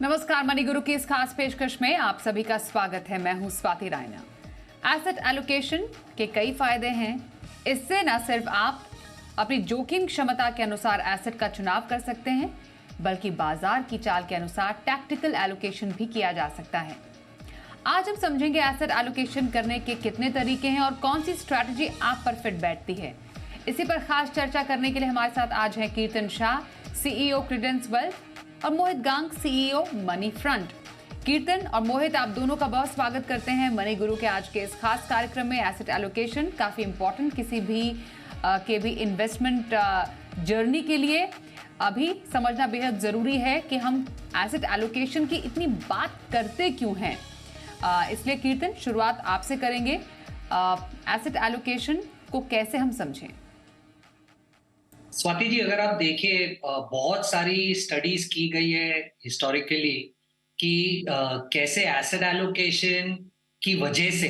नमस्कार, मनी गुरु की इस खास पेशकश में आप सभी का स्वागत है। मैं हूं स्वाति रायना। एसेट एलोकेशन के कई फायदे हैं। इससे न सिर्फ आप अपनी जोखिम क्षमता के अनुसार एसेट का चुनाव कर सकते हैं, बल्कि बाजार की चाल के अनुसार टैक्टिकल एलोकेशन भी किया जा सकता है। आज हम समझेंगे एसेट एलोकेशन करने के कितने तरीके हैं और कौन सी स्ट्रैटेजी आप पर फिट बैठती है। इसी पर खास चर्चा करने के लिए हमारे साथ आज हैं कीर्तन शाह, सीईओ क्रेडेंस वेल्थ, और मोहित गांग, सीईओ मनी फ्रंट। कीर्तन और मोहित, आप दोनों का बहुत स्वागत करते हैं मनी गुरु के आज के इस खास कार्यक्रम में। एसेट एलोकेशन काफ़ी इंपॉर्टेंट किसी भी इन्वेस्टमेंट जर्नी के लिए अभी समझना बेहद ज़रूरी है कि हम एसेट एलोकेशन की इतनी बात करते क्यों हैं। इसलिए कीर्तन, शुरुआत आपसे करेंगे। एसेट एलोकेशन को कैसे हम समझें? स्वाति जी, अगर आप देखें बहुत सारी स्टडीज की गई है हिस्टोरिकली कि कैसे एसेट एलोकेशन की वजह से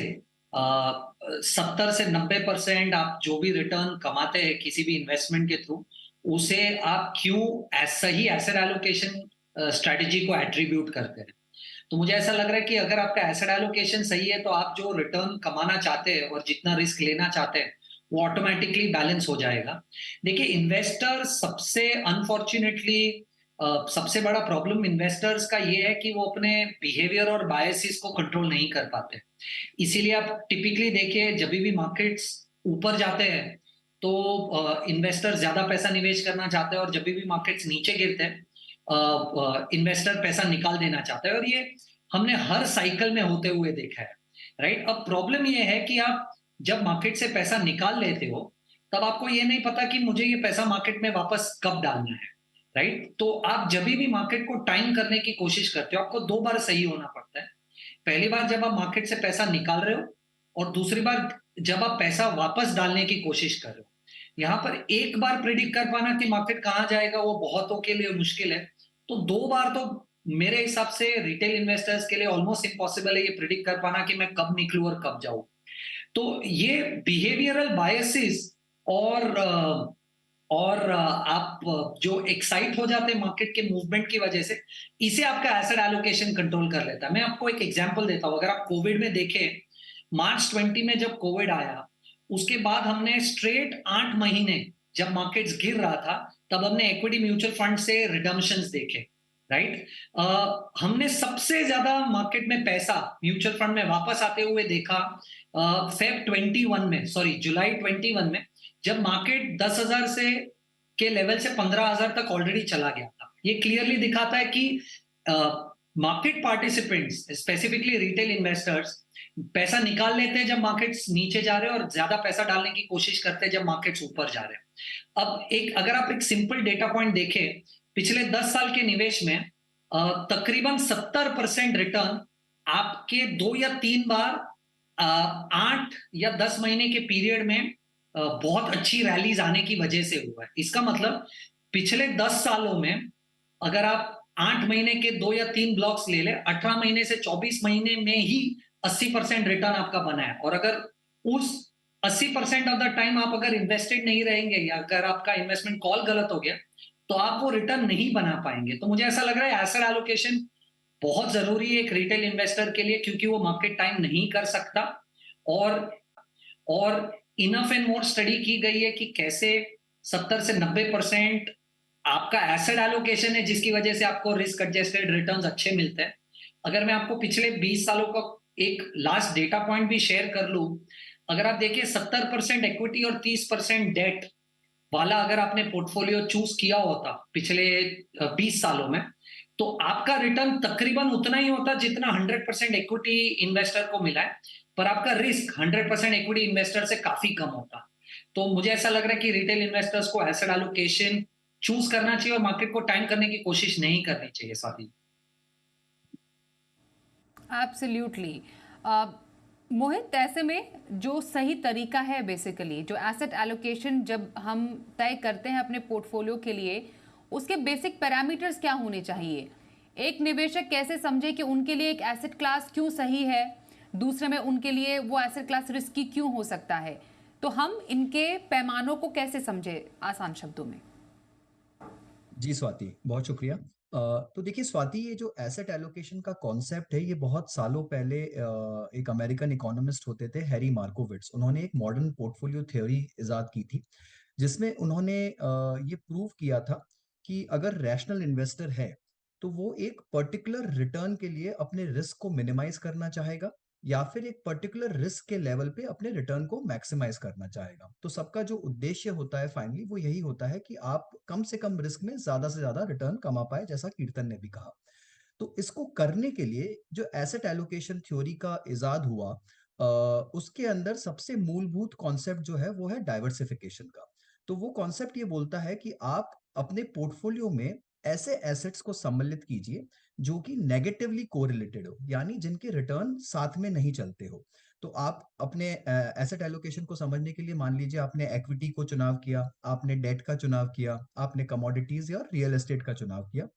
70 से 90% आप जो भी रिटर्न कमाते हैं किसी भी इन्वेस्टमेंट के थ्रू, उसे आप क्यों सही एसेट एलोकेशन स्ट्रेटेजी को एट्रीब्यूट करते हैं। तो मुझे ऐसा लग रहा है कि अगर आपका एसेट एलोकेशन सही है तो आप जो रिटर्न कमाना चाहते हैं और जितना रिस्क लेना चाहते हैं वो ऑटोमेटिकली बैलेंस हो जाएगा। देखिए, इन्वेस्टर सबसे अनफॉर्चुनेटली सबसे बड़ा प्रॉब्लम इन्वेस्टर्स का ये है कि वो अपने बिहेवियर और बायसेस को कंट्रोल नहीं कर पाते। इसीलिए आप टिपिकली देखिए, जब भी मार्केट्स ऊपर जाते हैं तो इन्वेस्टर ज्यादा पैसा निवेश करना चाहते हैं, और जब भी मार्केट्स नीचे गिरते हैं इन्वेस्टर पैसा निकाल देना चाहता है, और ये हमने हर साइकिल में होते हुए देखा है। राइट। अब प्रॉब्लम ये है कि आप जब मार्केट से पैसा निकाल लेते हो तब आपको ये नहीं पता कि मुझे ये पैसा मार्केट में वापस कब डालना है। राइट। तो आप जब भी मार्केट को टाइम करने की कोशिश करते हो, आपको दो बार सही होना पड़ता है। पहली बार जब आप मार्केट से पैसा निकाल रहे हो, और दूसरी बार जब आप पैसा वापस डालने की कोशिश कर रहे हो। यहाँ पर एक बार प्रिडिक्ट कर पाना कि मार्केट कहाँ जाएगा वो बहुतों के लिए मुश्किल है। तो दो बार तो मेरे हिसाब से रिटेल इन्वेस्टर्स के लिए ऑलमोस्ट इम्पॉसिबल है ये प्रिडिक्ट कर पाना कि मैं कब निकलूं और कब जाऊं। तो ये बिहेवियरल बायसेस और आप जो एक्साइट हो जाते हैं मार्केट के मूवमेंट की वजह से, इसे आपका एसेट एलोकेशन कंट्रोल कर लेता है। मैं आपको एक एग्जांपल देता हूं। अगर आप कोविड में देखें, मार्च 20 में जब कोविड आया, उसके बाद हमने स्ट्रेट 8 महीने जब मार्केट्स गिर रहा था, तब हमने इक्विटी म्यूचुअल फंड से रिडम्पशंस देखे। राइट। हमने सबसे ज्यादा मार्केट में पैसा म्यूचुअल फंड में वापस आते हुए देखा फेब 21 में, सॉरी जुलाई 21 में, जब मार्केट 10,000 से के लेवल से 15,000 तक ऑलरेडी चला गया था। ये क्लियरली दिखाता है कि market participants, specifically retail investors, पैसा निकाल लेते हैं जब मार्केट्स नीचे जा रहे हैं और ज्यादा पैसा डालने की कोशिश करते हैं जब मार्केट्स ऊपर जा रहे हैं। अब अगर आप एक सिंपल डेटा पॉइंट देखें, पिछले 10 साल के निवेश में तकरीबन 70% रिटर्न आपके 2 या 3 बार 8 या 10 महीने के पीरियड में बहुत अच्छी रैलीज आने की वजह से हुआ है। इसका मतलब पिछले 10 सालों में अगर आप 8 महीने के 2 या 3 ब्लॉक्स ले ले, 18 महीने से 24 महीने में ही 80% रिटर्न आपका बना है। और अगर उस 80% ऑफ द टाइम आप अगर इन्वेस्टेड नहीं रहेंगे, या अगर आपका इन्वेस्टमेंट कॉल गलत हो गया, तो आप वो रिटर्न नहीं बना पाएंगे। तो मुझे ऐसा लग रहा है एसेट एलोकेशन बहुत जरूरी है एक रिटेल इन्वेस्टर के लिए, क्योंकि वो मार्केट टाइम नहीं कर सकता। और इनफ एंड मोर स्टडी की गई है कि कैसे 70 से 90% आपका एसेट एलोकेशन है जिसकी वजह से आपको रिस्क एडजस्टेड रिटर्न्स अच्छे मिलते हैं। अगर मैं आपको पिछले 20 सालों का एक लास्ट डेटा पॉइंट भी शेयर कर लूं, अगर आप देखिए 70% इक्विटी और 30% डेट वाला अगर आपने पोर्टफोलियो चूज किया होता पिछले 20 सालों में, तो आपका रिटर्न तकरीबन उतना ही होता जितना 100% इक्विटी इन्वेस्टर को मिला है, पर आपका रिस्क 100% इक्विटी इन्वेस्टर से काफी कम होता। तो मुझे ऐसा लग रहा है कि रिटेल इन्वेस्टर्स को एसेट एलोकेशन चूज करना चाहिए और मार्केट को टाइम करने की कोशिश नहीं करनी चाहिए। साथी एब्सोल्युटली। मोहित, ऐसे में जो सही तरीका है, बेसिकली जो एसेट एलोकेशन जब हम तय करते हैं अपने पोर्टफोलियो के लिए, उसके बेसिक पैरामीटर्स क्या होने चाहिए? एक निवेशक कैसे समझे कि उनके लिए एक एसेट क्लास क्यों सही है, दूसरे में उनके लिए वो एसेट क्लास रिस्की क्यों हो सकता है? तो हम इनके पैमानों को कैसे समझे आसान शब्दों में? जी स्वाति, बहुत शुक्रिया। तो देखिए स्वाति, ये जो एसेट एलोकेशन का कॉन्सेप्ट है, ये बहुत सालों पहले एक अमेरिकन इकोनॉमिस्ट होते थे, हैरी मार्कोविट्स। उन्होंने एक मॉडर्न पोर्टफोलियो थ्योरी इजाद की थी, जिसमें उन्होंने ये प्रूव किया था कि अगर रैशनल इन्वेस्टर है तो वो एक पर्टिकुलर रिटर्न के लिए अपने रिस्क को मिनिमाइज करना चाहेगा, या फिर एक पर्टिकुलर रिस्क के लेवल पे अपने रिटर्न को मैक्सिमाइज करना चाहेगा। तो सबका जो उद्देश्य होता है फाइनली वो यही होता है कि आप कम से कम रिस्क में ज्यादा से ज्यादा रिटर्न कमा पाए, जैसा कीर्तन ने भी कहा। तो इसको करने के लिए जो एसेट एलोकेशन थ्योरी का इजाद हुआ, उसके अंदर सबसे मूलभूत कॉन्सेप्ट जो है वो है डाइवर्सिफिकेशन का। तो वो कॉन्सेप्ट ये बोलता है कि आप अपने पोर्टफोलियो में ऐसे एसेट्स को सम्मिलित कीजिए जो कि नेगेटिवली कोरिलेटेड हो, यानी जिनके रिटर्न साथ में नहीं चलते हो। तो आप अपने एसेट एलोकेशन को समझने के लिए मान लीजिए आपने इक्विटी को चुनाव किया, आपने डेट का चुनाव किया, आपने कमोडिटीज या रियल एस्टेट का चुनाव किया,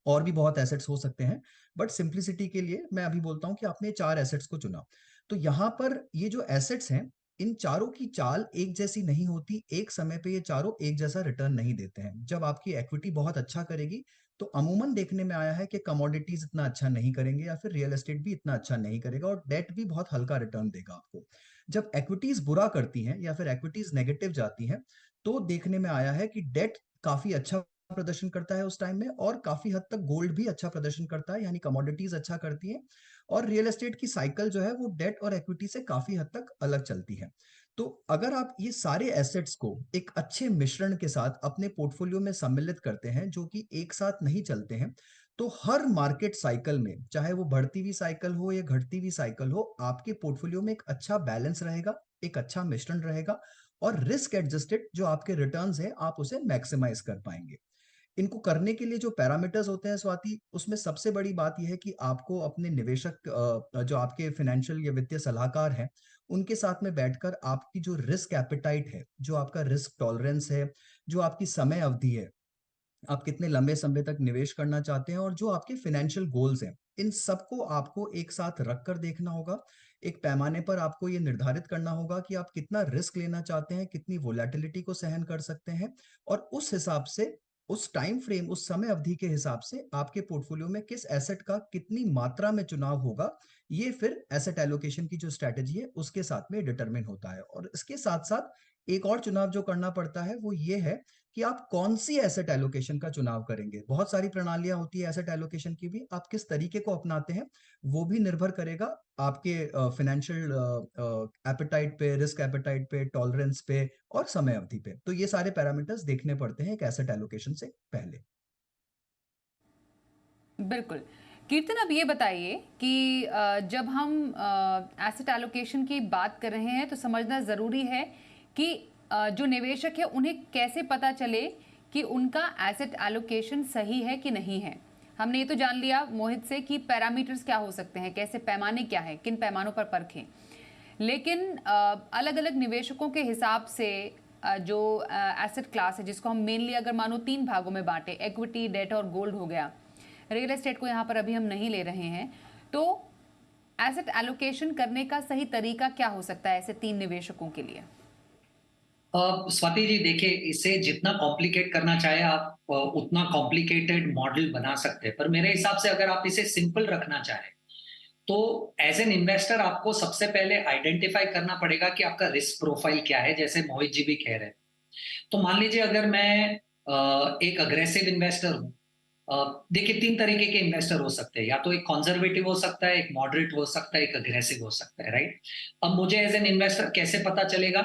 और भी बहुत एसेट्स हो सकते हैं, बट सिंप्लिसिटी के लिए मैं अभी बोलता हूं कि आपने 4 एसेट्स को चुना। तो यहाँ पर ये जो एसेट्स हैं, इन चारों की चाल एक जैसी नहीं होती, एक समय पे ये चारों एक जैसा रिटर्न नहीं देते हैं। जब आपकी इक्विटी बहुत अच्छा करेगी तो अमूमन देखने में आया है कि कमोडिटीज इतना अच्छा नहीं करेंगे, या फिर रियल एस्टेट भी इतना अच्छा नहीं करेगा, और डेट भी बहुत हल्का रिटर्न देगा आपको। जब इक्विटीज बुरा करती हैं या फिर इक्विटीज नेगेटिव जाती हैं, तो देखने में आया है कि डेट काफी अच्छा प्रदर्शन करता है उस टाइम में, और काफी हद तक गोल्ड भी अच्छा प्रदर्शन करता है, यानी कमोडिटीज अच्छा करती है। और रियल एस्टेट की साइकिल जो है वो डेट और इक्विटी से काफी हद तक अलग चलती है। तो अगर आप ये सारे एसेट्स को एक अच्छे मिश्रण के साथ अपने पोर्टफोलियो में सम्मिलित करते हैं जो कि एक साथ नहीं चलते हैं, तो हर मार्केट साइकिल में, चाहे वो बढ़ती हुई साइकिल हो या घटती हुई साइकिल हो, आपके पोर्टफोलियो में एक अच्छा बैलेंस रहेगा, एक अच्छा मिश्रण रहेगा, और रिस्क एडजस्टेड जो आपके रिटर्न्स हैं आप उसे मैक्सिमाइज कर पाएंगे। इनको करने के लिए जो पैरामीटर्स होते हैं स्वाति, उसमें सबसे बड़ी बात यह है कि आपको अपने निवेशक, जो आपके फाइनेंशियल या वित्तीय सलाहकार हैं, उनके साथ में बैठकर आपकी जो रिस्क एपेटाइट है, जो आपका रिस्क टॉलरेंस है, जो आपकी समय अवधि है, आप कितने लंबे समय तक निवेश करना चाहते हैं, और जो आपके फाइनेंशियल गोल्स हैं, इन सबको आपको एक साथ रखकर देखना होगा। एक पैमाने पर आपको ये निर्धारित करना होगा कि आप कितना रिस्क लेना चाहते हैं, कितनी वोलेटिलिटी को सहन कर सकते हैं, और उस हिसाब से, उस टाइम फ्रेम, उस समय अवधि के हिसाब से आपके पोर्टफोलियो में किस एसेट का कितनी मात्रा में चुनाव होगा, ये फिर एसेट एलोकेशन की जो स्ट्रेटेजी है उसके साथ में डिटरमिन होता है। और इसके साथ साथ एक और चुनाव जो करना पड़ता है वो ये है कि आप कौन सी एसेट एलोकेशन का चुनाव करेंगे। बहुत सारी प्रणालियां होती है एसेट एलोकेशन की भी, आप किस तरीके को अपनाते हैं वो भी निर्भर करेगा आपके फाइनेंशियल एपेटाइट पे, रिस्क एपेटाइट पे, टॉलरेंस पे, और समय अवधि पे। तो ये सारे पैरामीटर्स देखने पड़ते हैं एक एसेट एलोकेशन से पहले। बिल्कुल। कीर्तन, अब ये बताइए कि जब हम एसेट एलोकेशन की बात कर रहे हैं तो समझना ज़रूरी है कि जो निवेशक है उन्हें कैसे पता चले कि उनका एसेट एलोकेशन सही है कि नहीं है। हमने ये तो जान लिया मोहित से कि पैरामीटर्स क्या हो सकते हैं, कैसे पैमाने क्या है, किन पैमानों पर परखें। लेकिन अलग अलग निवेशकों के हिसाब से जो एसेट क्लास है, जिसको हम मेनली अगर मानो 3 भागों में बांटे, इक्विटी, डेट और गोल्ड हो गया, रियल एस्टेट को यहाँ पर अभी हम नहीं ले रहे हैं, तो एसेट एलोकेशन करने का सही तरीका क्या हो सकता है ऐसे 3 निवेशकों के लिए? स्वाति जी देखिए, इसे जितना कॉम्प्लिकेट करना चाहे आप उतना कॉम्प्लिकेटेड मॉडल बना सकते हैं, पर मेरे हिसाब से अगर आप इसे सिंपल रखना चाहें तो एज एन इन्वेस्टर आपको सबसे पहले आइडेंटिफाई करना पड़ेगा कि आपका रिस्क प्रोफाइल क्या है, जैसे मोहित जी भी कह रहे हैं। तो मान लीजिए अगर मैं एक अग्रेसिव इन्वेस्टर हूं, देखिए 3 तरीके के इन्वेस्टर हो सकते हैं, या तो एक कंजर्वेटिव हो सकता है, एक मॉडरेट हो सकता है, एक अग्रेसिव हो सकता है, राइट। अब मुझे एज एन इन्वेस्टर कैसे पता चलेगा?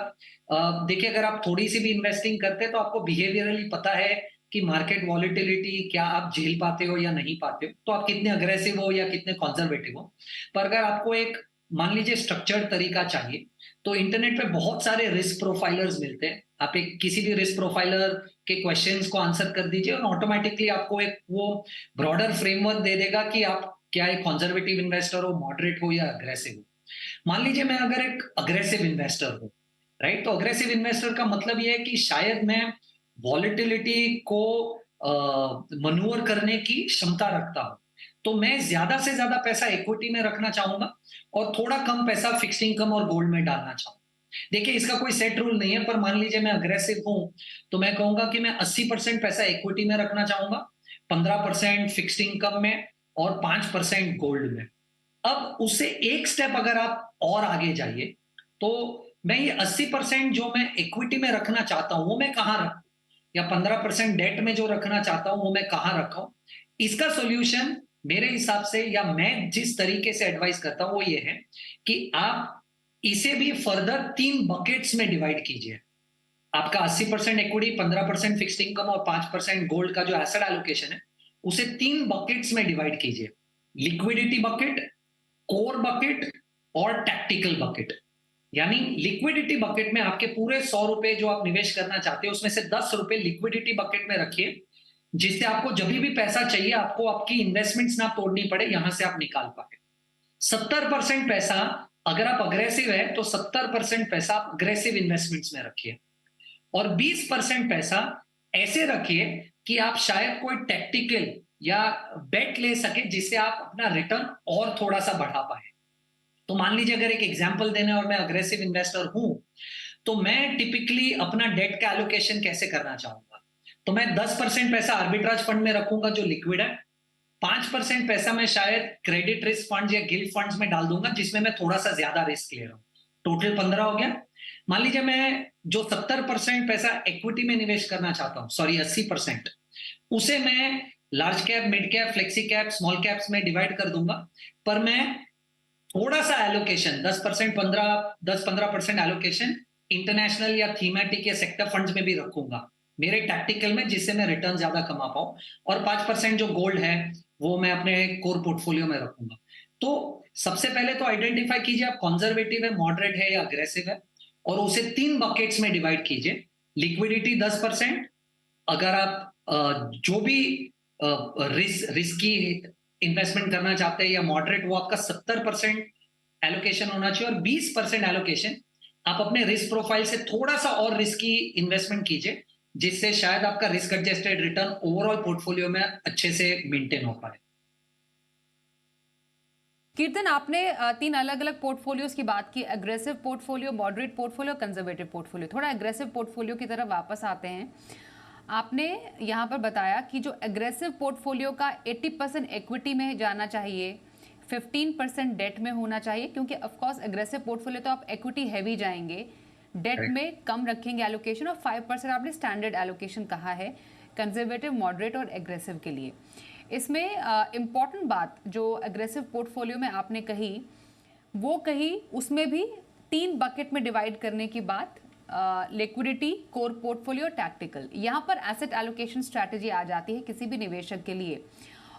देखिए, अगर आप थोड़ी सी भी इन्वेस्टिंग करते हैं तो आपको बिहेवियरली पता है कि मार्केट वॉलिटिलिटी क्या आप झेल पाते हो या नहीं पाते हो, तो आप कितने अग्रेसिव हो या कितने कंजर्वेटिव हो। पर अगर आपको एक, मान लीजिए, स्ट्रक्चर्ड तरीका चाहिए, तो इंटरनेट पे बहुत सारे रिस्क प्रोफाइलर्स मिलते हैं। आप एक किसी भी रिस्क प्रोफाइलर के क्वेश्चंस को आंसर कर दीजिए और ऑटोमेटिकली आपको एक वो ब्रॉडर फ्रेमवर्क दे देगा कि आप क्या एक कंजर्वेटिव इन्वेस्टर हो, मॉडरेट हो या अग्रेसिव हो। मान लीजिए मैं अगर एक अग्रेसिव इन्वेस्टर हूं, राइट, तो अग्रेसिव इन्वेस्टर का मतलब ये है कि शायद मैं वॉलिटिलिटी को मनूवर करने की क्षमता रखता हूं, तो मैं ज्यादा से ज्यादा पैसा इक्विटी में रखना चाहूंगा और थोड़ा कम पैसा फिक्स्ड इनकम और गोल्ड में डालना चाहूंगा। देखिए, इसका कोई सेट रूल नहीं है, पर मान लीजिए मैं अग्रेसिव हूं तो मैं कहूंगा कि मैं 80% पैसा इक्विटी में रखना चाहूंगा, 15% फिक्स्ड इनकम में और 5% गोल्ड में। अब उससे एक स्टेप अगर आप और आगे जाइए, तो मैं ये 80% जो मैं इक्विटी में रखना चाहता हूं वो मैं कहां रखूं, या 15% डेट में जो रखना चाहता हूं वो मैं कहां रखूं। इसका सॉल्यूशन मेरे हिसाब से, या मैं जिस तरीके से एडवाइस करता हूं वो ये है कि आप इसे भी फर्दर 3 बकेट्स में डिवाइड कीजिए। आपका 80% इक्विटी, 15% फिक्स्ड इनकम और 5% गोल्ड का जो एसेट एलोकेशन है, उसे 3 बकेट्स में डिवाइड कीजिए। लिक्विडिटी बकेट, कोर बकेट और टैक्टिकल बकेट। यानी लिक्विडिटी बकेट में आपके पूरे 100 रुपए जो आप निवेश करना चाहते हैं उसमें से 10 रुपए लिक्विडिटी बकेट में रखिए, जिससे आपको जब भी पैसा चाहिए आपको आपकी इन्वेस्टमेंट्स ना तोड़नी पड़े, यहां से आप निकाल पाए। 70% पैसा, अगर आप अग्रेसिव है तो 70% पैसा आप अग्रेसिव इन्वेस्टमेंट्स में रखिए, और 20% पैसा ऐसे रखिए कि आप शायद कोई टैक्टिकल या बेट ले सके जिससे आप अपना रिटर्न और थोड़ा सा बढ़ा पाए। तो मान लीजिए अगर एक एग्जांपल देना और मैं अग्रेसिव इन्वेस्टर हूं, तो मैं टिपिकली अपना डेट का एलोकेशन कैसे करना चाहूंगा। तो मैं 10% पैसा आर्बिट्राज फंड में रखूंगा जो लिक्विड है, 5% पैसा मैं शायद क्रेडिट रिस्क फंड या गिल्ड फंड्स में डाल दूंगा जिसमें मैं थोड़ा सा ज्यादा रिस्क ले रहा हूं। टोटल 15 हो गया। मान लीजिए मैं जो 70% पैसा इक्विटी में निवेश करना चाहता हूं, सॉरी 80%, उसे मैं large cap, mid cap, flexi cap, small caps में डिवाइड कर दूंगा। पर मैं थोड़ा सा एलोकेशन 10-15% एलोकेशन इंटरनेशनल या थीमेटिक या सेक्टर फंड्स में भी रखूंगा मेरे टैक्टिकल में, जिससे मैं रिटर्न ज्यादा कमा पाऊं। और 5% जो गोल्ड है वो मैं अपने कोर पोर्टफोलियो में रखूंगा। तो सबसे पहले तो आइडेंटिफाई कीजिए आप कंजर्वेटिव है, मॉडरेट है या अग्रेसिव है, और उसे 3 बकेट्स में डिवाइड कीजिए। लिक्विडिटी 10%, अगर आप जो भी रिस्की इन्वेस्टमेंट करना चाहते हैं या मॉडरेट, वो आपका 70% एलोकेशन होना चाहिए, और 20% एलोकेशन आप अपने रिस्क प्रोफाइल से थोड़ा सा और रिस्की इन्वेस्टमेंट कीजिए, जिससे शायद आपका risk adjusted return overall portfolio में अच्छे से मेंटेन हो पाए। कीर्तन, आपने 3 अलग अलग पोर्टफोलियोज की बात की, aggressive portfolio, moderate portfolio, conservative portfolio. थोड़ा एग्रेसिव पोर्टफोलियो की तरफ वापस आते हैं। आपने यहाँ पर बताया कि जो एग्रेसिव पोर्टफोलियो का 80% इक्विटी में जाना चाहिए, 15% डेट में होना चाहिए, क्योंकि ऑफकोर्स एग्रेसिव पोर्टफोलियो तो आप इक्विटी हैवी जाएंगे, डेट में कम रखेंगे एलोकेशन, और 5% आपने स्टैंडर्ड एलोकेशन कहा है कंजर्वेटिव, मॉडरेट और एग्रेसिव के लिए। इसमें इम्पॉर्टेंट बात जो एग्रेसिव पोर्टफोलियो में आपने कही, वो कही उसमें भी 3 बकेट में डिवाइड करने की बात, लिक्विडिटी, कोर पोर्टफोलियो, टैक्टिकल। यहाँ पर एसेट एलोकेशन स्ट्रैटेजी आ जाती है किसी भी निवेशक के लिए,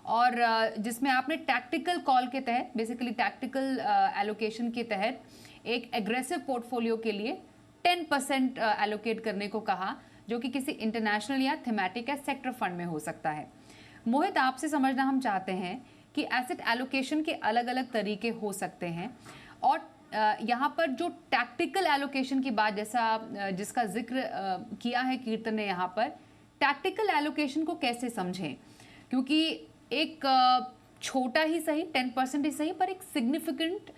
और जिसमें आपने टैक्टिकल कॉल के तहत, बेसिकली टैक्टिकल एलोकेशन के तहत एक एग्रेसिव पोर्टफोलियो के लिए 10% एलोकेट करने को कहा, जो कि किसी इंटरनेशनल या थीमेटिक या सेक्टर फंड में हो सकता है। मोहित, आपसे समझना हम चाहते हैं कि एसेट एलोकेशन के अलग अलग तरीके हो सकते हैं, और यहाँ पर जो टैक्टिकल एलोकेशन की बात, जैसा जिसका जिक्र किया है कीर्तन ने, यहाँ पर टैक्टिकल एलोकेशन को कैसे समझें, क्योंकि एक छोटा ही सही, 10% ही सही, पर एक सिग्निफिकेंट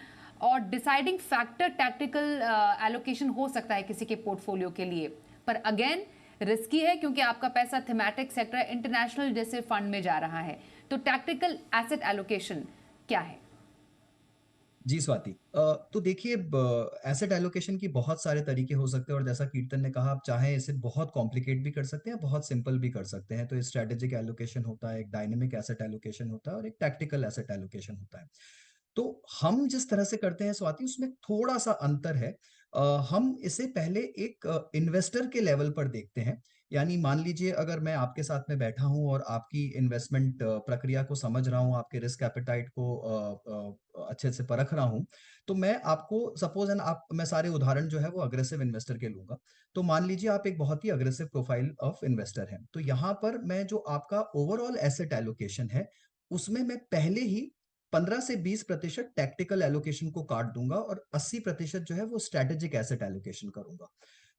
और डिसाइडिंग फैक्टर टैक्टिकल एलोकेशन हो सकता है किसी के पोर्टफोलियो के लिए। पर अगेन रिस्की है, क्योंकि आपका पैसा थीमेटिक, सेक्टर, इंटरनेशनल जैसे फंड में जा रहा है। तो टैक्टिकल एसेट एलोकेशन क्या है? जी स्वाति, तो देखिए, एसेट एलोकेशन की बहुत सारे तरीके हो सकते हैं, और जैसा कीर्तन ने कहा, आप चाहें इसे बहुत कॉम्प्लिकेट भी कर सकते हैं, बहुत सिंपल भी कर सकते हैं। तो स्ट्रेटेजिक एलोकेशन होता है, एक डायनेमिक एसेट एलोकेशन होता है, और एक टैक्टिकल एसेट एलोकेशन होता है। तो हम जिस तरह से करते हैं स्वाति, उसमें थोड़ा सा अंतर है। हम इसे पहले एक इन्वेस्टर के लेवल पर देखते हैं। यानी मान लीजिए अगर मैं आपके साथ में बैठा हूं और आपकी इन्वेस्टमेंट प्रक्रिया को समझ रहा हूं, आपके रिस्क एपेटाइट को अच्छे से परख रहा हूं, तो मैं आपको सपोज एंड आप मैं सारे उदाहरण जो है वो अग्रेसिव इन्वेस्टर के लूंगा। तो मान लीजिए आप एक बहुत ही अग्रेसिव प्रोफाइल ऑफ इन्वेस्टर हैं, तो यहाँ पर मैं जो आपका ओवरऑल एसेट एलोकेशन है उसमें मैं पहले ही 15 से 20% टैक्टिकल एलोकेशन को काट दूंगा, और 80% जो है वो स्ट्रेटेजिक एसेट एलोकेशन करूंगा।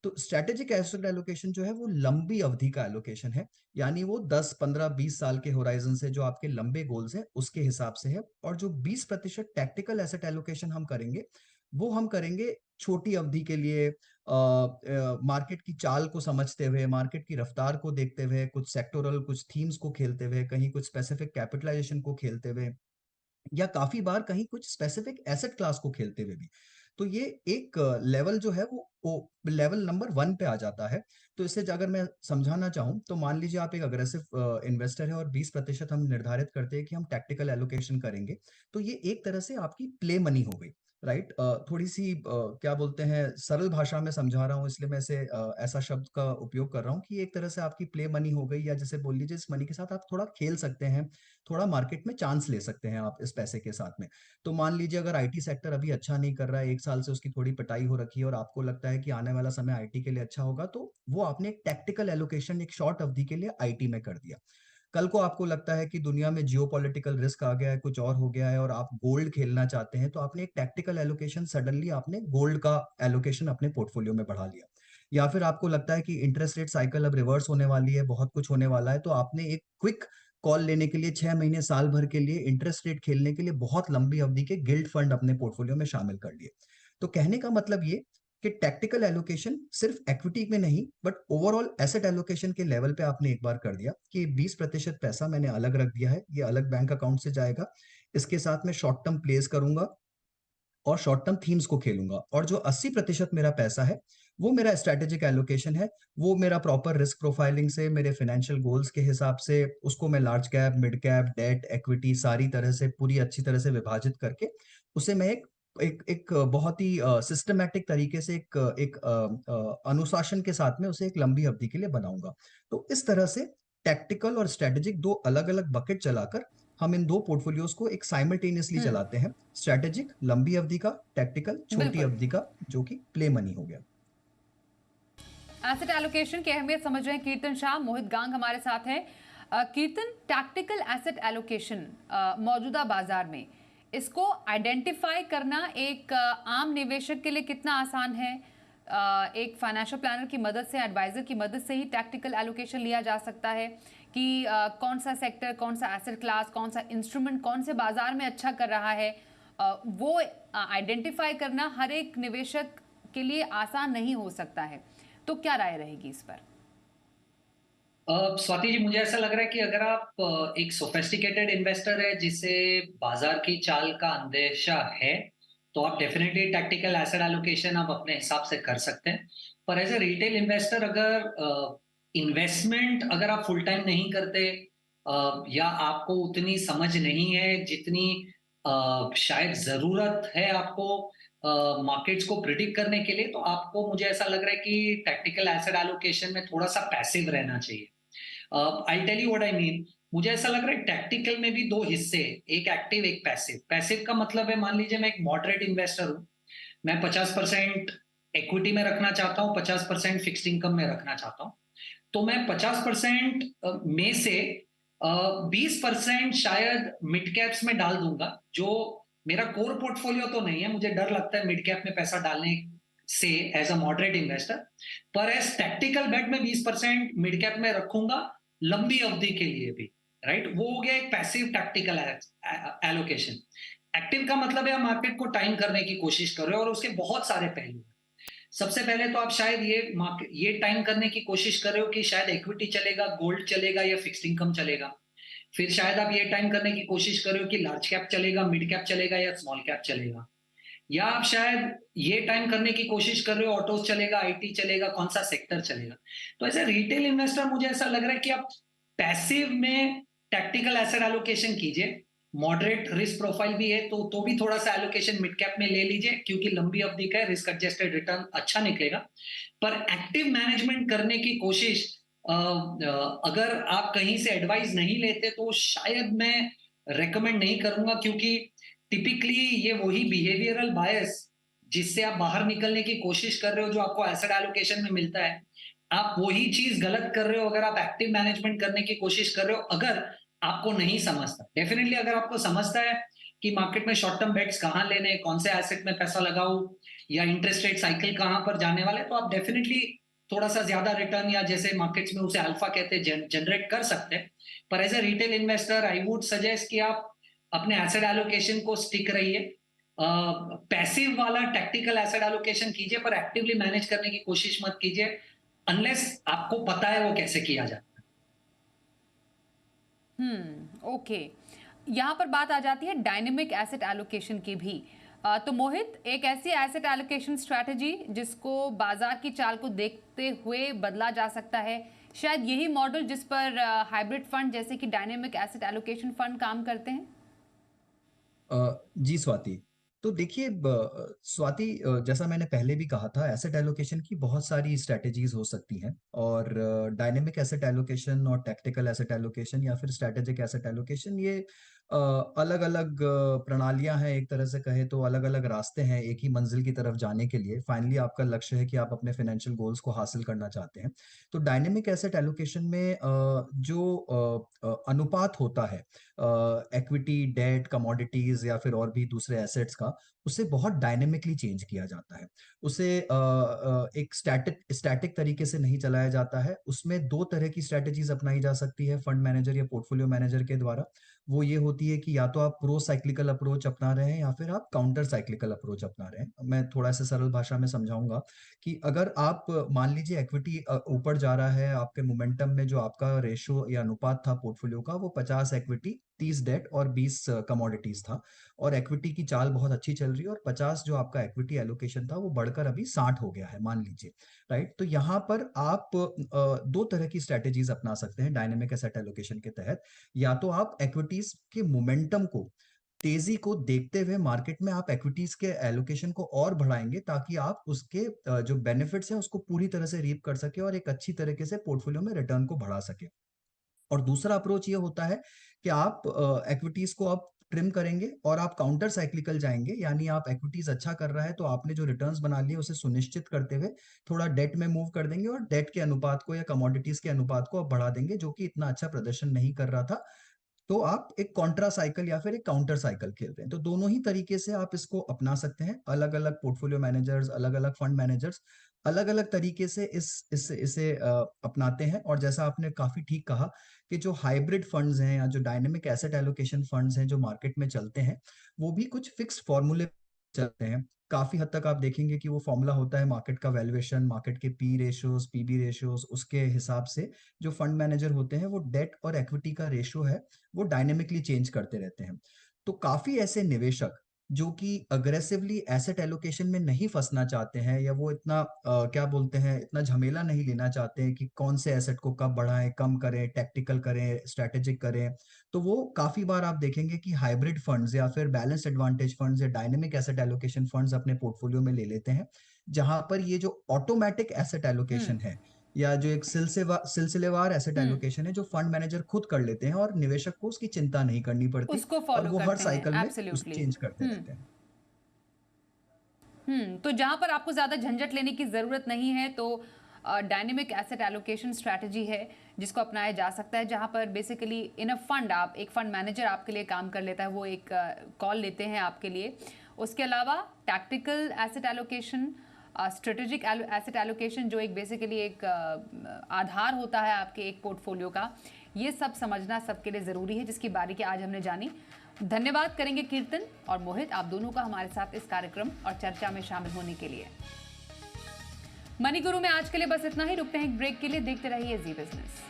तो स्ट्रेटेजिक एसेट एलोकेशन जो है वो लंबी अवधि का एलोकेशन है, यानी वो 10, 15, 20 साल के होराइजन से जो आपके लंबे गोल्स हैं उसके हिसाब से है। और जो 20% टैक्टिकल एसेट एलोकेशन हम करेंगे, वो हम करेंगे छोटी अवधि के लिए, मार्केट की चाल को समझते हुए, मार्केट की रफ्तार को देखते हुए, कुछ सेक्टोरल, कुछ थीम्स को खेलते हुए, कहीं कुछ स्पेसिफिक कैपिटलाइजेशन को खेलते हुए, या काफ़ी बार कहीं कुछ स्पेसिफिक एसेट क्लास को खेलते हुए भी। तो ये एक लेवल जो है वो लेवल नंबर 1 पे आ जाता है। तो इससे अगर मैं समझाना चाहूँ, तो मान लीजिए आप एक अग्रेसिव इन्वेस्टर हैं और 20% हम निर्धारित करते हैं कि हम टैक्टिकल एलोकेशन करेंगे। तो ये एक तरह से आपकी प्ले मनी हो गई, राइट? थोड़ी-सी क्या बोलते हैं, सरल भाषा में समझा रहा हूँ, इसलिए मैं इसे ऐसा शब्द का उपयोग कर रहा हूँ कि एक तरह से आपकी प्ले मनी हो गई, या जैसे बोल लीजिए, इस मनी के साथ आप थोड़ा खेल सकते हैं, थोड़ा मार्केट में चांस ले सकते हैं आप इस पैसे के साथ में। तो मान लीजिए अगर आईटी सेक्टर अभी अच्छा नहीं कर रहा है, 1 साल से उसकी थोड़ी पिटाई हो रखी है और आपको लगता है कि आने वाला समय आईटी के लिए अच्छा होगा, तो वो आपने एक टैक्टिकल एलोकेशन एक शॉर्ट अवधि के लिए आईटी में कर दिया। कल को आपको लगता है कि दुनिया में जियोपॉलिटिकल रिस्क आ गया है, कुछ और हो गया है और आप गोल्ड खेलना चाहते हैं, तो आपने एक टैक्टिकल एलोकेशन, सडनली आपने गोल्ड का एलोकेशन अपने पोर्टफोलियो में बढ़ा लिया। या फिर आपको लगता है कि इंटरेस्ट रेट साइकिल अब रिवर्स होने वाली है, बहुत कुछ होने वाला है, तो आपने एक क्विक कॉल लेने के लिए 6 महीने, साल भर के लिए इंटरेस्ट रेट खेलने के लिए बहुत लंबी अवधि के गिल्ड फंड अपने पोर्टफोलियो में शामिल कर लिए। तो कहने का मतलब ये कि टैक्टिकल एलोकेशन सिर्फ इक्विटी में नहीं, बट ओवरऑल एसेट एलोकेशन के लेवल पे आपने एक बार कर दिया कि 20% पैसा मैंने अलग रख दिया है, ये अलग बैंक अकाउंट से जाएगा। इसके साथ मैं शॉर्ट टर्म प्लेस करूंगा और शॉर्ट टर्म थीम्स को खेलूंगा, और जो 80% मेरा पैसा है, वो मेरा स्ट्रेटेजिक एलोकेशन है। वो मेरा प्रॉपर रिस्क प्रोफाइलिंग से, मेरे फाइनेंशियल गोल्स के हिसाब से, उसको मैं large cap, mid cap, debt, equity, सारी तरह से पूरी अच्छी तरह से विभाजित करके उसे मैं एक बहुत ही सिस्टमैटिक तरीके से एक अनुशासन के साथ में उसे एक लंबी अवधि के लिए बनाऊंगा। तो इस तरह से टैक्टिकल और स्ट्रेटेजिक दो अलग अलग बकेट चलाकर हम इन दो पोर्टफोलियोज को एक साइमल्टेनियसली चलाते हैं। स्ट्रेटेजिक लंबी अवधि का, टैक्टिकल छोटी बिल्कुल। अवधि का, जो कि प्ले मनी हो गया। एसेट एलोकेशन की अहमियत समझ रहे हैं कीर्तन शाह। मोहित गांग हमारे साथ हैं। कीर्तन, टैक्टिकल एसेट एलोकेशन मौजूदा बाजार में इसको आइडेंटिफाई करना एक आम निवेशक के लिए कितना आसान है? एक फाइनेंशियल प्लानर की मदद से, एडवाइजर की मदद से ही टैक्टिकल एलोकेशन लिया जा सकता है कि कौन सा सेक्टर, कौन सा एसेट क्लास, कौन सा इंस्ट्रूमेंट कौन से बाजार में अच्छा कर रहा है, वो आइडेंटिफाई करना हर एक निवेशक के लिए आसान नहीं हो सकता है। तो क्या राय रहेगी इस पर? स्वाति जी, मुझे ऐसा लग रहा है कि अगर आप एक सोफेस्टिकेटेड इन्वेस्टर है जिसे बाजार की चाल का अंदेशा है, तो आप डेफिनेटली टैक्टिकल एसेट एलोकेशन आप अपने हिसाब से कर सकते हैं। पर एज ए रिटेल इन्वेस्टर, अगर इन्वेस्टमेंट अगर आप फुल टाइम नहीं करते, या आपको उतनी समझ नहीं है जितनी शायद जरूरत है आपको मार्केट्स को प्रिडिक्ट करने के लिए, तो आपको, मुझे ऐसा लग रहा है कि टैक्टिकल एसेट एलोकेशन में थोड़ा सा पैसिव रहना चाहिए। I tell you what I mean. मुझे ऐसा लग रहा है टैक्टिकल में भी दो हिस्से, एक एक्टिव एक पैसिव। पैसिव का मतलब है, मान लीजिए मैं एक मॉडरेट इन्वेस्टर हूं, मैं 50% इक्विटी में रखना चाहता हूं, 50% फिक्स्ड इनकम में रखना चाहता हूं। तो मैं 50% में से 20% शायद मिड कैप्स में डाल दूंगा, जो मेरा कोर पोर्टफोलियो तो नहीं है। मुझे डर लगता है मिड कैप में पैसा डालने से एज अ मॉडरेट इन्वेस्टर। पर एज टैक्टिकल बेट में 20% मिड कैप में रखूंगा लंबी अवधि के लिए भी, राइट? वो हो गया एक पैसिव टैक्टिकल एलोकेशन। एक्टिव का मतलब है आप मार्केट को टाइम करने की कोशिश कर रहे हो, और उसके बहुत सारे पहलू हैं। सबसे पहले तो आप शायद ये टाइम करने की कोशिश कर रहे हो कि शायद इक्विटी चलेगा, गोल्ड चलेगा या फिक्स्ड इनकम चलेगा। फिर शायद आप ये टाइम करने की कोशिश कर रहे हो कि लार्ज कैप चलेगा, मिड कैप चलेगा या स्मॉल कैप चलेगा। या आप शायद ये टाइम करने की कोशिश कर रहे हो ऑटोज चलेगा, आईटी चलेगा, कौन सा सेक्टर चलेगा। तो एज ए रिटेल इन्वेस्टर मुझे ऐसा लग रहा है कि आप पैसिव में टैक्टिकल एसेट एलोकेशन कीजिए। मॉडरेट रिस्क प्रोफाइल भी है तो भी थोड़ा सा एलोकेशन मिड कैप में ले लीजिए, क्योंकि लंबी अवधि का रिस्क एडजस्टेड रिटर्न अच्छा निकलेगा। पर एक्टिव मैनेजमेंट करने की कोशिश, अगर आप कहीं से एडवाइस नहीं लेते, तो शायद मैं रेकमेंड नहीं करूंगा, क्योंकि टिपिकली ये वही बिहेवियरल बायस जिससे आप बाहर निकलने की कोशिश कर रहे हो, जो आपको एसेट एलोकेशन में मिलता है, आप वही चीज गलत कर रहे हो अगर आप एक्टिव मैनेजमेंट करने की कोशिश कर रहे हो, अगर आपको नहीं समझता। डेफिनेटली अगर आपको समझता है कि मार्केट में शॉर्ट टर्म बेट्स कहाँ लेने, कौन से एसेट में पैसा लगाओ, या इंटरेस्ट रेट साइकिल कहाँ पर जाने वाले, तो आप डेफिनेटली थोड़ा सा ज्यादा रिटर्न, या जैसे मार्केट्स में उसे अल्फा कहते हैं, जनरेट कर सकते हैं। पर as a retail investor I would suggest कि आप अपने एसेट एलोकेशन को स्टिक रहिए। पैसिव वाला टैक्टिकल एसेट एलोकेशन कीजिए, पर एक्टिवली मैनेज करने की कोशिश मत कीजिए अनलेस आपको पता है वो कैसे किया जाता है। ओके, यहाँ पर बात आ जाती है डायनेमिक एसेट एलोकेशन की भी। तो मोहित, एक ऐसी एसेट एलोकेशन स्ट्रैटेजी जिसको बाजार की चाल को देखते हुए बदला जा सकता है, शायद यही मॉडल जिस पर हाइब्रिड फंड जैसे कि डायनेमिक एसेट एलोकेशन फंड काम करते हैं। जी स्वाति, तो देखिए स्वाति, जैसा मैंने पहले भी कहा था, एसेट एलोकेशन की बहुत सारी स्ट्रैटेजीज हो सकती हैं और डायनेमिक एसेट एलोकेशन और टैक्टिकल एसेट एलोकेशन या फिर स्ट्रैटेजिक एसेट एलोकेशन, ये अलग अलग प्रणालियां हैं। एक तरह से कहे तो अलग अलग रास्ते हैं एक ही मंजिल की तरफ जाने के लिए। फाइनली आपका लक्ष्य है कि आप अपने फाइनेंशियल गोल्स को हासिल करना चाहते हैं। तो डायनेमिक एसेट एलोकेशन में जो अनुपात होता है इक्विटी, डेट, कमोडिटीज या फिर और भी दूसरे एसेट्स का, उसे बहुत डायनेमिकली चेंज किया जाता है। उसे एक स्टैटिक तरीके से नहीं चलाया जाता है। उसमें दो तरह की स्ट्रैटेजीज अपनाई जा सकती है फंड मैनेजर या पोर्टफोलियो मैनेजर के द्वारा। वो ये होती है कि या तो आप प्रो साइक्लिकल अप्रोच अपना रहे हैं या फिर आप काउंटर साइक्लिकल अप्रोच अपना रहे हैं। मैं थोड़ा सा सरल भाषा में समझाऊंगा कि अगर आप मान लीजिए इक्विटी ऊपर जा रहा है, आपके मोमेंटम में जो आपका रेशो या अनुपात था पोर्टफोलियो का, वो 50 इक्विटी, 30 डेट और 20 कमोडिटीज था, और इक्विटी की चाल बहुत अच्छी चल रही है और 50 जो आपका इक्विटी एलोकेशन था वो बढ़कर अभी 60 हो गया है मान लीजिए। राइट, तो यहाँ पर आप दो तरह की स्ट्रेटेजीज अपना सकते हैं डायनेमिक एसेट एलोकेशन के तहत। या तो आप इक्विटीज के मोमेंटम को, तेजी को देखते हुए मार्केट में आप इक्विटीज के एलोकेशन को और बढ़ाएंगे ताकि आप उसके जो बेनिफिट्स हैं उसको पूरी तरह से रीप कर सके और एक अच्छी तरीके से पोर्टफोलियो में रिटर्न को बढ़ा सके। और दूसरा अप्रोच ये होता है कि आप इक्विटीज को आप ट्रिम करेंगे और आप काउंटर साइक्लिकल जाएंगे, यानी आप इक्विटीज अच्छा कर रहा है तो आपने जो रिटर्न्स बना लिए उसे सुनिश्चित करते हुए थोड़ा डेट में मूव कर देंगे और डेट के अनुपात को या कमोडिटीज के अनुपात को आप बढ़ा देंगे जो कि इतना अच्छा प्रदर्शन नहीं कर रहा था। तो आप एक कॉन्ट्रा साइकिल या फिर एक काउंटर साइकिल खेल रहे हैं। तो दोनों ही तरीके से आप इसको अपना सकते हैं। अलग अलग पोर्टफोलियो मैनेजर्स, अलग अलग फंड मैनेजर्स अलग अलग तरीके से इसे अपनाते हैं। और जैसा आपने काफी ठीक कहा कि जो हाइब्रिड फंड्स हैं या जो डायनेमिक एसेट एलोकेशन फंड्स हैं जो मार्केट में चलते हैं, वो भी कुछ फिक्स फॉर्मूले चलते हैं। काफी हद तक आप देखेंगे कि वो फॉर्मूला होता है मार्केट का वैल्यूएशन, मार्केट के पी रेशियोज, पीबी रेशियोज, उसके हिसाब से जो फंड मैनेजर होते हैं वो डेट और इक्विटी का रेशियो है वो डायनेमिकली चेंज करते रहते हैं। तो काफी ऐसे निवेशक जो कि अग्रेसिवली एसेट एलोकेशन में नहीं फंसना चाहते हैं या वो इतना क्या बोलते हैं, इतना झमेला नहीं लेना चाहते हैं कि कौन से एसेट को कब बढ़ाएं, कम करें, टैक्टिकल करें, स्ट्रेटेजिक करें, तो वो काफी बार आप देखेंगे कि हाइब्रिड फंड्स या फिर बैलेंस एडवांटेज फंड्स या डायनेमिक एसेट एलोकेशन फंड्स अपने पोर्टफोलियो में ले लेते हैं, जहां पर ये जो ऑटोमेटिक एसेट एलोकेशन है या जो एक सिलसिलेवार एसेट एलोकेशन है जो फंड मैनेजर खुद कर लेते हैं और निवेशक को उसकी चिंता नहीं करनी पड़ती उसको और फॉलो वो हर करते हैं। साइकिल में उसे एब्सोल्युटली। चेंज करते रहते हैं। तो जहां पर आपको ज्यादा झंझट लेने की जरूरत नहीं है, तो डायनेमिक एसेट एलोकेशन स्ट्रैटेजी है जिसको अपनाया जा सकता है, जहां पर बेसिकली इन अ फंड आप एक फंड मैनेजर आपके लिए काम कर लेता है, वो एक कॉल लेते हैं आपके लिए। उसके अलावा tactical asset allocation, strategic asset allocation जो एक बेसिकली एक आधार होता है आपके एक पोर्टफोलियो का, ये सब समझना सबके लिए ज़रूरी है, जिसकी बारीकी आज हमने जानी। धन्यवाद करेंगे कीर्तन और मोहित, आप दोनों का हमारे साथ इस कार्यक्रम और चर्चा में शामिल होने के लिए। मनी गुरु में आज के लिए बस इतना ही। रुकते हैं एक ब्रेक के लिए, देखते रहिए जी बिजनेस।